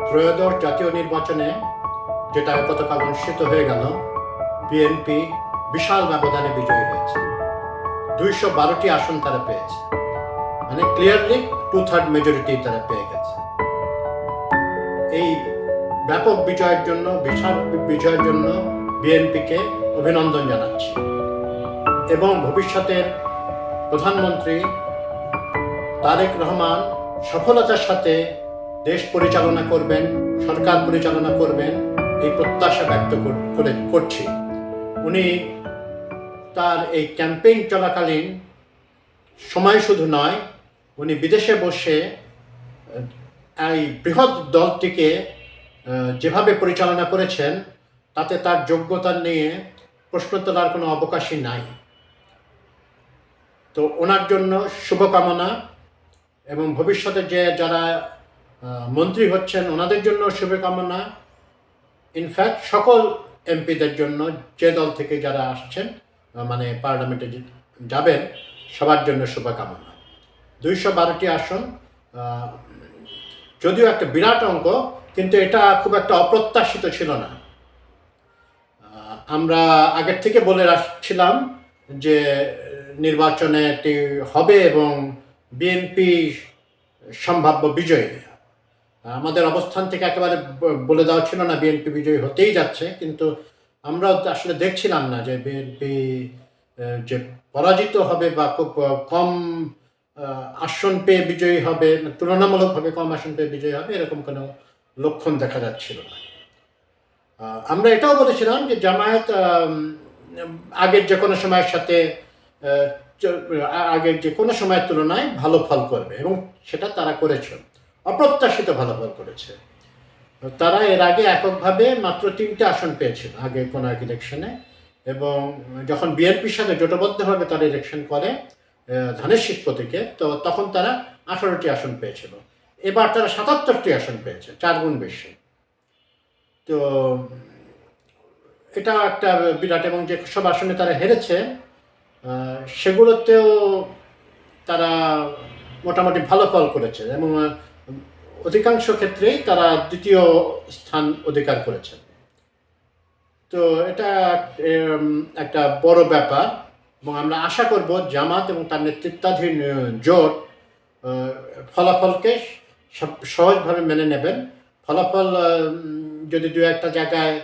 ত্রয়োদশ জাতীয় নির্বাচনে যেটা গতকাল অনুষ্ঠিত হয়ে গেল, বিএনপি বিশাল ব্যবধানে বিজয়ী হয়েছে। 212টি আসন তারা পেয়েছে, মানে ক্লিয়ারলি 2/3 মেজরিটি তারা পেয়ে গেছে। এই ব্যাপক বিজয়ের জন্য, বিশাল বিজয়ের জন্য বিএনপিকে অভিনন্দন জানাচ্ছি এবং ভবিষ্যতের প্রধানমন্ত্রী তারেক রহমান সফলতার সাথে দেশ পরিচালনা করবেন, সরকার পরিচালনা করবেন, এই প্রত্যাশা ব্যক্ত করছি। উনি তার এই ক্যাম্পেইন চলাকালীন সময় শুধু নয়, উনি বিদেশে বসে এই বৃহৎ দলটিকে যেভাবে পরিচালনা করেছেন, তাতে তার যোগ্যতা নিয়ে প্রশ্ন তোলার কোনো অবকাশই নাই। তো ওনার জন্য শুভকামনা এবং ভবিষ্যতে যারা মন্ত্রী হচ্ছেন ওনাদের জন্য শুভকামনা। ইনফ্যাক্ট সকল এমপিদের জন্য, যে দল থেকে যারা আসছেন, মানে পার্লামেন্টে যাবেন, সবার জন্য শুভকামনা। 212টি আসন যদিও একটা বিরাট অঙ্ক, কিন্তু এটা খুব একটা অপ্রত্যাশিত ছিল না। আমরা আগের থেকে বলে রাখছিলাম যে নির্বাচনে এটি হবে এবং বিএনপি সম্ভাব্য বিজয়ী। আমাদের অবস্থান থেকে একেবারে বলে দেওয়া ছিল না বিএনপি বিজয়ী হতেই যাচ্ছে, কিন্তু আমরা আসলে দেখছিলাম না যে বিএনপি যে পরাজিত হবে বা খুব কম আসন পেয়ে বিজয়ী হবে, তুলনামূলকভাবে কম আসন পেয়ে বিজয়ী হবে, এরকম কোনো লক্ষণ দেখা যাচ্ছিল না। আমরা এটাও বলেছিলাম যে জামায়াত আগের যে কোনো সময়ের সাথে আগের যে কোনো সময়ের তুলনায় ভালো ফল করবে এবং সেটা তারা করেছে, অপ্রত্যাশিত ভালো ফল করেছে। তারা এর আগে এককভাবে মাত্র 3টে আসন পেয়েছিল আগে কোনো এক ইলেকশনে, এবং যখন বিএনপির সাথে জোটবদ্ধভাবে তারা ইলেকশন করে ধানের শীষ প্রতীকে, তো তখন তারা 18টি আসন পেয়েছিল। এবার তারা 77টি আসন পেয়েছে, 4 গুণ বেশি। তো এটা একটা বিরাট, এবং যে সব আসনে তারা হেরেছে সেগুলোতেও তারা মোটামুটি ভালো ফল করেছে এবং অধিকাংশ ক্ষেত্রেই তারা দ্বিতীয় স্থান অধিকার করেছে। তো এটা একটা বড় ব্যাপার এবং আমরা আশা করব জামাত এবং তার নেতৃত্বাধীন জোট ফলাফলকে সহজভাবে মেনে নেবেন। ফলাফল যদি দু একটা জায়গায়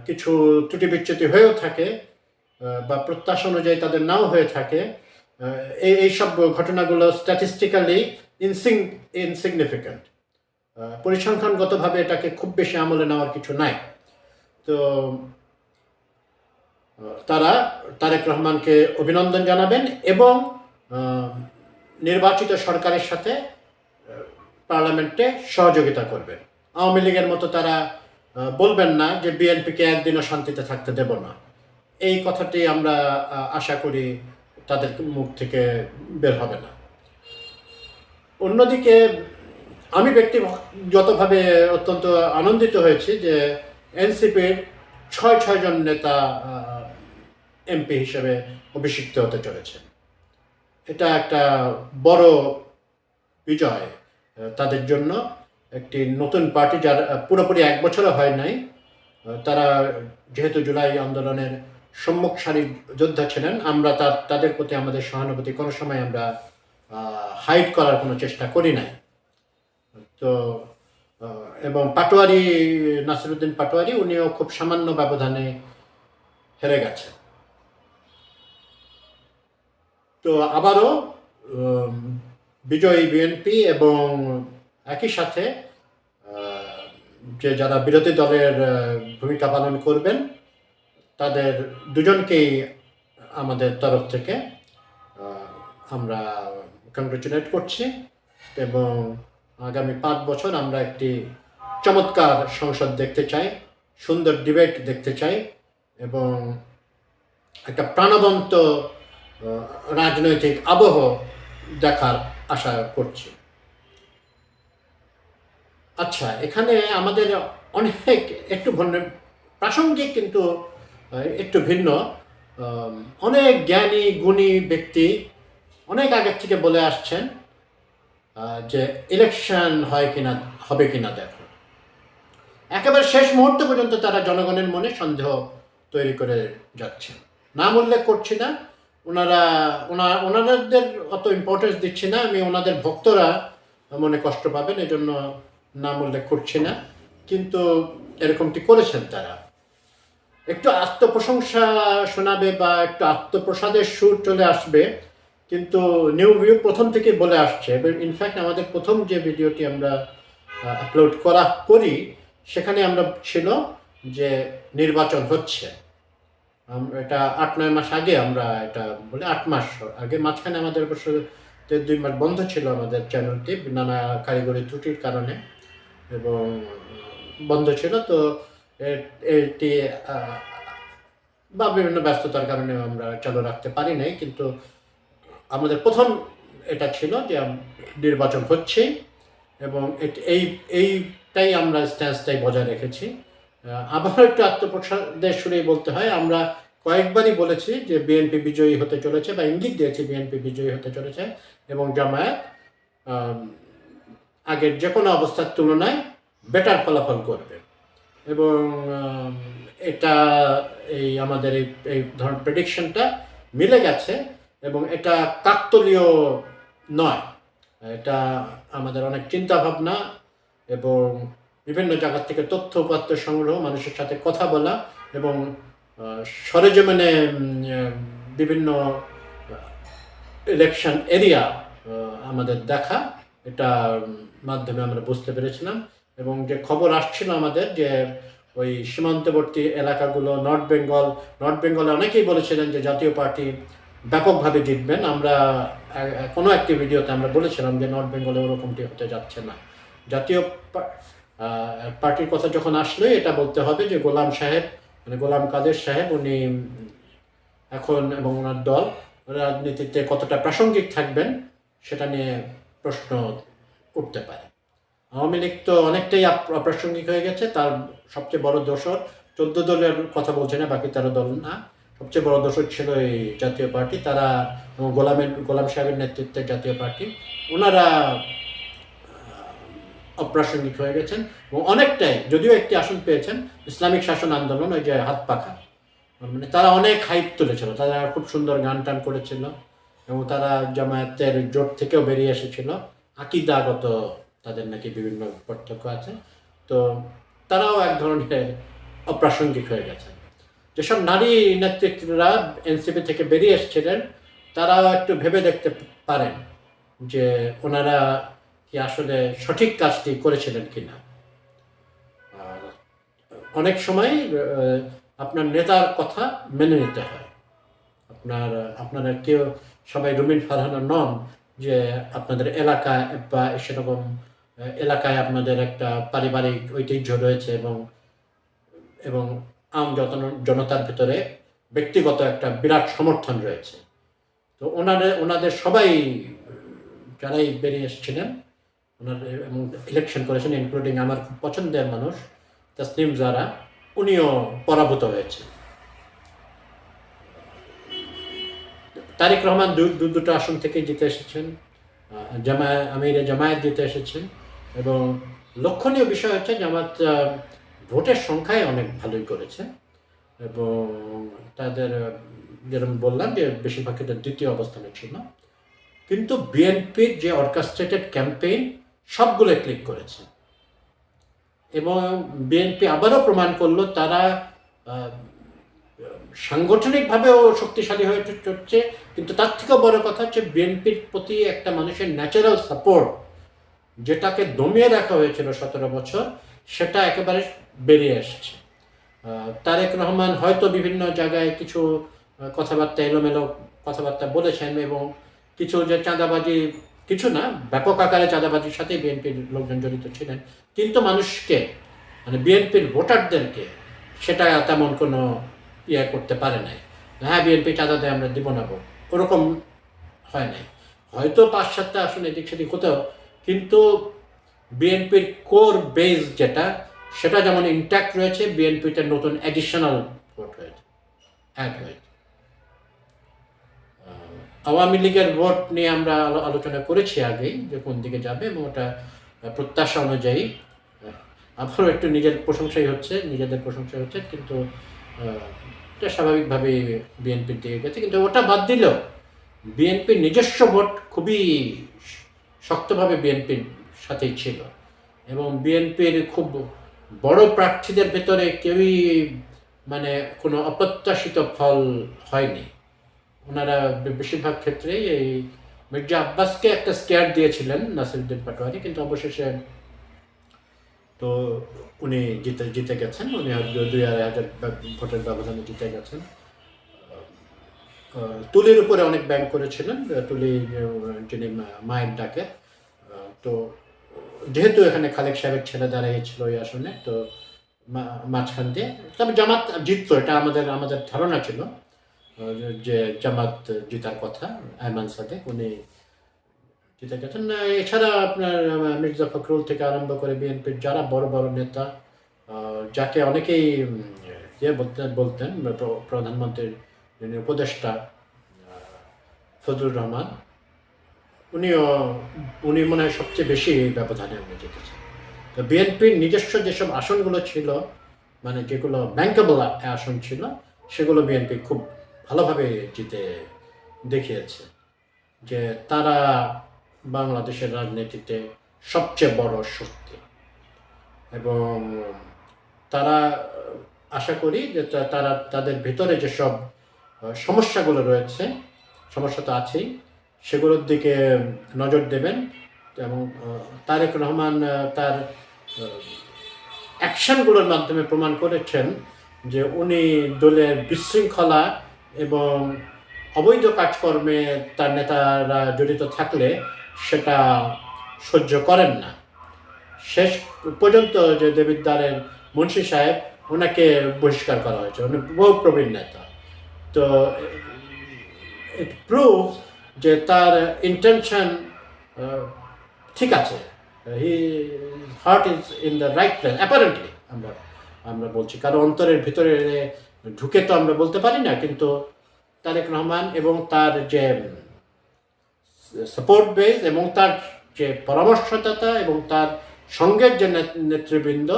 কিছু ত্রুটি বিচ্যুতি হয়েও থাকে বা প্রত্যাশা অনুযায়ী তাদের নাও হয়ে থাকে, এইসব ঘটনাগুলো স্ট্যাটিস্টিক্যালি ইনসিগনিফিক্যান্ট, পরিসংখ্যানগতভাবে এটাকে খুব বেশি আমলে নেওয়ার কিছু নাই। তো তারা তারেক রহমানকে অভিনন্দন জানাবেন এবং নির্বাচিত সরকারের সাথে পার্লামেন্টে সহযোগিতা করবেন। আওয়ামী লীগের মতো তারা বলবেন না যে বিএনপিকে একদিনও শান্তিতে থাকতে দেব না। এই কথাটি আমরা আশা করি তাদের মুখ থেকে বের হবে না। অন্যদিকে আমি ব্যক্তিগতভাবে অত্যন্ত আনন্দিত হয়েছি যে এনসিপির 6 জন নেতা এমপি হিসেবে অভিষিক্ত হতে চলেছে। এটা একটা বড় বিজয় তাদের জন্য। একটি নতুন পার্টি, যার পুরোপুরি 1 বছরও হয় নাই, তারা যেহেতু জুলাই আন্দোলনের সম্মুখ সারির যোদ্ধা ছিলেন, আমরা তাদের প্রতি আমাদের সহানুভূতি কোনো সময় আমরা হাইড করার কোনো চেষ্টা করি নাই। তো এবং পাটোয়ারি, নাসিরউদ্দিন পাটোয়ারি, উনিও খুব সামান্য ব্যবধানে হেরে গেছেন। তো আবারও বিজয়ী বিএনপি এবং একই সাথে যে যারা বিরোধী দলের ভূমিকা পালন করবেন তাদের দুজনকেই আমাদের তরফ থেকে আমরা কংগ্রেচুলেট করছি এবং আগামী 5 বছর আমরা একটি চমৎকার সংসদ দেখতে চাই, সুন্দর ডিবেট দেখতে চাই এবং একটা প্রাণবন্ত রাজনৈতিক আবহ দেখার আশা করছি। আচ্ছা, এখানে আমাদের অনেক একটু প্রাসঙ্গিক কিন্তু একটু ভিন্ন, অনেক জ্ঞানী গুণী ব্যক্তি অনেক আগের থেকে বলে আসছেন যে ইলেকশন হবে কিনা দেখো। একেবারে শেষ মুহূর্ত পর্যন্ত তারা জনগণের মনে সন্দেহ তৈরি করে যাচ্ছে। নাম উল্লেখ করছি না, ওনাদের অত ইম্পর্টেন্স দিচ্ছি না, আমি ওনাদের ভক্তরা মনে কষ্ট পাবেন এই জন্য নাম উল্লেখ করছি না, কিন্তু এরকমটি করেছেন তারা। একটু আত্মপ্রশংসা শোনাবে বা একটু আত্মপ্রসাদের সুর চলে আসবে, কিন্তু নিউ ভিউ প্রথম থেকে বলে আসছে এবং ইনফ্যাক্ট আমাদের প্রথম যে ভিডিওটি আমরা আপলোড করি সেখানে আমরা ছিল যে নির্বাচন হচ্ছে, এটা 8-9 মাস আগে আমরা এটা বলে 8 মাস আগে, মাঝখানে আমাদের অবশ্য 2 মাস বন্ধ ছিল আমাদের চ্যানেলটি নানা কারিগরি ত্রুটির কারণে এবং বন্ধ ছিল, তো এটি বা বিভিন্ন ব্যস্ততার কারণে আমরা চালু রাখতে পারি নাই, কিন্তু আমাদের প্রথম এটা ছিল যে নির্বাচন হচ্ছে এবং এইটাই আমরা স্ট্যান্সটাই বজায় রেখেছি। আবার একটু আত্মপ্রসাদের সুরেই বলতে হয়, আমরা কয়েকবারই বলেছি যে বিএনপি বিজয়ী হতে চলেছে বা ইঙ্গিত দিয়েছি বিএনপি বিজয়ী হতে চলেছে এবং জামায়াত আগের যে কোনো অবস্থার তুলনায় বেটার ফলাফল করবে এবং এটা আমাদের এই ধরনের প্রেডিকশনটা মিলে গেছে এবং এটা কাকতালীয় নয়, এটা আমাদের অনেক চিন্তা ভাবনা এবং বিভিন্ন জায়গা থেকে তথ্য উপাত্ত সংগ্রহ, মানুষের সাথে কথা বলা এবং সরেজমিনে বিভিন্ন ইলেকশন এরিয়া আমাদের দেখা, এটা মাধ্যমে আমরা বুঝতে পেরেছিলাম এবং যে খবর আসছিল আমাদের যে ওই সীমান্তবর্তী এলাকাগুলো নর্থ বেঙ্গলে অনেকেই বলেছিলেন যে জাতীয় পার্টি ব্যাপকভাবে জিতবেন। আমরা কোনো একটি ভিডিওতে আমরা বলেছিলাম যে নর্থ বেঙ্গলে ওরকমটি হতে যাচ্ছে না। জাতীয় পার্টির কথা যখন আসলে এটা বলতে হবে যে গোলাম সাহেব মানে গোলাম কাদের সাহেব উনি এখন এবং ওনার দল রাজনীতিতে কতটা প্রাসঙ্গিক থাকবেন সেটা নিয়ে প্রশ্ন উঠতে পারে। আওয়ামী লীগ তো অনেকটাই অপ্রাসঙ্গিক হয়ে গেছে, তার সবচেয়ে বড় দোসর 14 দলের কথা বলছে না, বাকি 13 দল না, সবচেয়ে বড় দোসর ছিল এই জাতীয় পার্টি, তারা গোলাম সাহেবের নেতৃত্বে জাতীয় পার্টি, ওনারা অপ্রাসঙ্গিক হয়ে গেছেন এবং অনেকটাই, যদিও একটি আসন পেয়েছেন, ইসলামিক শাসন আন্দোলন ওই যে হাত পাখা, মানে তারা অনেক হাইপ তুলেছিল, তারা খুব সুন্দর গান টান করেছিল এবং তারা জামায়াতের জোট থেকেও বেরিয়ে এসেছিল, আকিদাগত তাদের নাকি বিভিন্ন পার্থক্য আছে, তো তারাও এক ধরনের অপ্রাসঙ্গিক হয়ে গেছে। যেসব নারী নেতৃত্বরা এনসিপি থেকে বেরিয়ে এসেছিলেন তারাও একটু ভেবে দেখতে পারেন যে ওনারা কি আসলে সঠিক কাজটি করেছিলেন কিনা। আর অনেক সময় আপনার নেতার কথা মেনে নিতে হয়, আপনারা কেউ সবাই রুমিন ফারহানা নন যে আপনাদের এলাকায় বা সেরকম এলাকায় আপনাদের একটা পারিবারিক ঐতিহ্য রয়েছে এবং জনতার ভিতরে ব্যক্তিগত একটা বিরাট সমর্থন রয়েছে, তো ওনাদের সবাই যারাই বেরিয়ে এসেছিলেন ওনাদের এবং ইলেকশন করেছেন, ইনক্লুডিং আমার খুব পছন্দের মানুষ তাসনিম জারা, উনিও পরাভূত হয়েছে। তারেক রহমান দুটো আসন থেকে জিতে এসেছেন, জামায়াত জিতে এসেছেন এবং লক্ষণীয় বিষয় হচ্ছে জামায়াত ভোটের সংখ্যায় অনেক ভালোই করেছে এবং তাদের যেরকম বললাম যে বেশিরভাগ ক্ষেত্রে দ্বিতীয় অবস্থানে ছিল, কিন্তু বিএনপির যে অর্কেস্ট্রেটেড ক্যাম্পেইন সবগুলো ক্লিক করেছে এবং বিএনপি আবারও প্রমাণ করলো তারা সাংগঠনিকভাবেও শক্তিশালী হয়ে উঠছে, কিন্তু তার থেকেও বড় কথা হচ্ছে বিএনপির প্রতি একটা মানুষের ন্যাচারাল সাপোর্ট যেটাকে দমিয়ে রাখা হয়েছিল 17 বছর, সেটা একেবারে বেরিয়ে এসেছে। তারেক রহমান হয়তো বিভিন্ন জায়গায় কিছু কথাবার্তা এলোমেলো কথাবার্তা বলেছেন এবং কিছু যে চাঁদাবাজি, কিছু না ব্যাপক আকারে চাঁদাবাজির সাথে বিএনপির লোকজন জড়িত ছিলেন, কিন্তু মানুষকে মানে বিএনপির ভোটারদেরকে সেটা তেমন কোনো করতে পারে নাই, হ্যাঁ বিএনপি চাঁদা দেয় আমরা দিব না, ওরকম হয় নাই। হয়তো 5-7টা আসন এদিক সেদিক হতেও, কিন্তু বিএনপির কোর বেস যেটা সেটা যেমন ইনট্যাক্ট রয়েছে, বিএনপিতে নতুন অ্যাডিশনাল ভোট হয়েছে, অ্যাড হয়েছে। আওয়ামী লীগের ভোট নিয়ে আমরা আলোচনা করেছি আগেই যে কোন দিকে যাবে এবং ওটা প্রত্যাশা অনুযায়ী আবারও একটু নিজেদের প্রশংসাই হচ্ছে, কিন্তু এটা স্বাভাবিকভাবে বিএনপির দিকে গেছে। কিন্তু ওটা বাদ দিলেও বিএনপির নিজস্ব ভোট খুবই শক্তভাবে বিএনপির সাথেই ছিল, এবং বিএনপির খুব বড় প্রার্থীদের ভেতরে কেউই মানে কোনো অপ্রত্যাশিত ফল হয়নি। ওনারা বেশিরভাগ ক্ষেত্রেই এই মির্জা আব্বাসকে একটা স্কেয়ার দিয়েছিলেন নাসিরুদ্দিন পাটোয়ারি, কিন্তু অবশেষে তো উনি জিতে গেছেন। উনি 2,500 ভোটের ব্যবধানে জিতে গেছেন। তুলির উপরে অনেক ব্যাংক করেছিলেন, তুলি যিনি মায়ের ডাকে। তো যেহেতু এখানে খালেক সাহেবের ছেলে দাঁড়িয়েছিল ওই আসনে, তো মাঝখান দিয়ে তবে জামাত জিততো, এটা আমাদের ধারণা ছিল যে জামাত জিতার কথা। আয়মান সাদেক উনি জিতে গেছেন। এছাড়া আপনার মির্জা ফখরুল থেকে আরম্ভ করে বিএনপির যারা বড় বড় নেতা, যাকে অনেকেই বলতেন প্রধানমন্ত্রীর উপদেষ্টা ফজলুর রহমান, উনি মনে হয় সবচেয়ে বেশি ব্যবধানে উনি জিতেছেন। তো বিএনপির নিজস্ব যেসব আসনগুলো ছিল, মানে যেগুলো ব্যাংকেবল আসন ছিল, সেগুলো বিএনপি খুব ভালোভাবে জিতে দেখিয়েছে যে তারা বাংলাদেশের রাজনীতিতে সবচেয়ে বড় শক্তি। এবং তারা আশা করি যে তারা তাদের ভিতরে যেসব সমস্যাগুলো রয়েছে, সমস্যা তো আছেই, সেগুলোর দিকে নজর দেবেন। এবং তারেক রহমান তার অ্যাকশনগুলোর মাধ্যমে প্রমাণ করেছেন যে উনি দলের বিশৃঙ্খলা এবং অবৈধ কাজকর্মে তার নেতারা জড়িত থাকলে সেটা সহ্য করেন না। শেষ পর্যন্ত যে দেবিদ্বারের মুন্সি সাহেব, ওনাকে বহিষ্কার করা হয়েছে, উনি বহু প্রবীণ নেতা। তো ইট প্রুভ যে তার ইন্টেনশন ঠিক আছে, he heart is in the right place apparently, আমরা বলছি, কারণ অন্তরের ভিতরে ঢুকে তো আমরা বলতে পারি না। কিন্তু তারেক রহমান এবং তার যে সাপোর্ট বেস এবং তার যে পরামর্শদাতা এবং তার সঙ্গের যে নেতৃবৃন্দ,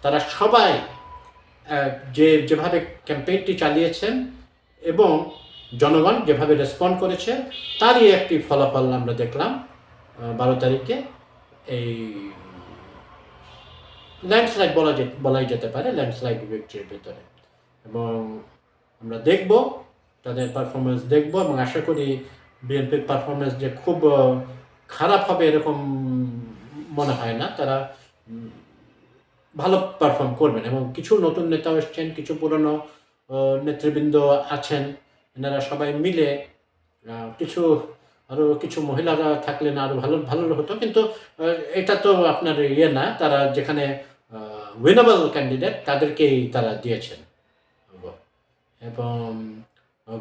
তারা সবাই যেভাবে ক্যাম্পেইনটি চালিয়েছেন এবং জনগণ যেভাবে রেসপন্ড করেছে, তারই একটি ফলাফল আমরা দেখলাম 12 তারিখে। এই ল্যান্ডস্লাইড বলাই যেতে পারে, ল্যান্ডস্লাইড ভিক্টরির ভিতরে। এবং আমরা দেখব তাদের পারফরমেন্স দেখব, এবং আশা করি বিএনপির পারফরমেন্স যে খুব খারাপ হবে এরকম মনে হয় না। তারা ভালো পারফর্ম করবেন, এবং কিছু নতুন নেতা এসছেন, কিছু পুরনো নেতৃবৃন্দ আছেন, এনারা সবাই মিলে আরও কিছু মহিলারা থাকলে না আরও ভালো হতো। কিন্তু এটা তো আপনার না, তারা যেখানে উইনেবল ক্যান্ডিডেট তাদেরকেই তারা দিয়েছেন। এবং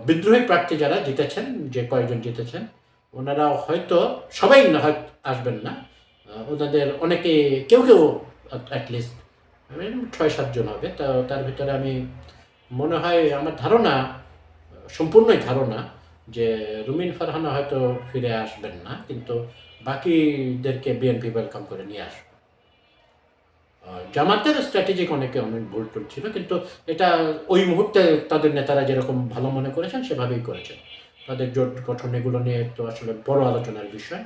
বিদ্রোহী প্রার্থী যারা জিতেছেন, যে কয়েকজন জিতেছেন, ওনারা হয়তো সবাই আসবেন না, ওনাদের অনেকে কেউ অ্যাটলিস্ট 6-7 জন হবে। তার ভিতরে আমি মনে হয়, আমার ধারণা, সম্পূর্ণই ধারণা, যে রুমিন ফারহানা হয়তো ফিরে আসবেন না, কিন্তু বাকিদেরকে বিএনপি ওয়েলকাম করে নিয়ে আসবে। জামাতের স্ট্র্যাটেজিক অনেক ভুল টুল ছিল, কিন্তু এটা ওই মুহূর্তে তাদের নেতারা যেরকম ভালো মনে করেছেন সেভাবেই করেছেন। তাদের জোট গঠন এগুলো নিয়ে তো আসলে বড় আলোচনার বিষয়।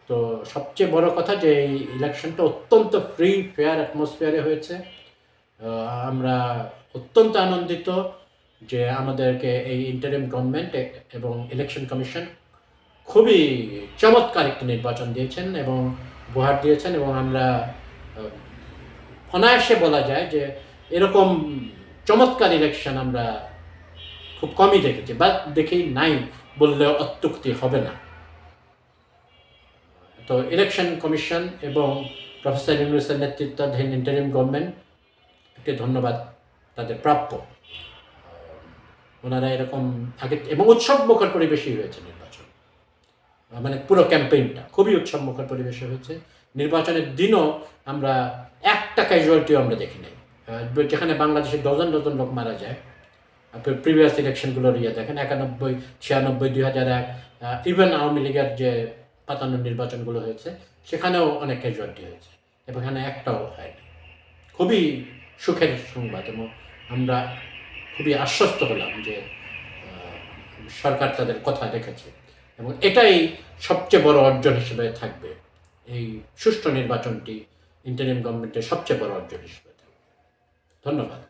তো সবচেয়ে বড় কথা যে এই ইলেকশনটা অত্যন্ত ফ্রি ফেয়ার অ্যাটমসফিয়ারে হয়েছে। আমরা অত্যন্ত আনন্দিত যে আমাদেরকে এই ইন্টারিম গভর্নমেন্ট এবং ইলেকশন কমিশন খুবই চমৎকার একটি নির্বাচন দিয়েছেন এবং উপহার দিয়েছেন। এবং আমরা অনায়াসে বলা যায় যে এরকম চমৎকার ইলেকশন আমরা খুব কমই দেখেছি, বা দেখেই নাই বললেও অত্যুক্তি হবে না। তো ইলেকশন কমিশন এবং প্রফেসর ইউনূসের নেতৃত্বাধীন ইন্টারিম গভর্নমেন্ট একটি ধন্যবাদ তাদের প্রাপ্য। ওনারা এরকম আগে এবং উৎসবমুখর পরিবেশই হয়েছে নির্বাচন, মানে পুরো ক্যাম্পেইনটা খুবই উৎসবমুখর পরিবেশে হয়েছে। নির্বাচনের দিনও আমরা একটা ক্যাজুয়ালিটিও আমরা দেখি নাই, যেখানে বাংলাদেশে ডজন লোক মারা যায়। প্রিভিয়াস ইলেকশনগুলোর দেখেন, 91, 96, 2001, ইভেন আওয়ামী লীগের যে 55 নির্বাচনগুলো হয়েছে সেখানেও অনেক ক্যাজুয়ালিটি হয়েছে, এবং এখানে একটাও হয়নি। খুবই সুখের সংবাদ এবং আমরা খুবই আশ্বস্ত হলাম যে সরকার তাদের কথা রেখেছে এবং এটাই সবচেয়ে বড় অর্জন হিসেবে থাকবে। এই সুষ্ঠু নির্বাচনটি ইন্টারিম গভর্নমেন্টের সবচেয়ে বড় অর্জন হিসেবে থাকবে। ধন্যবাদ।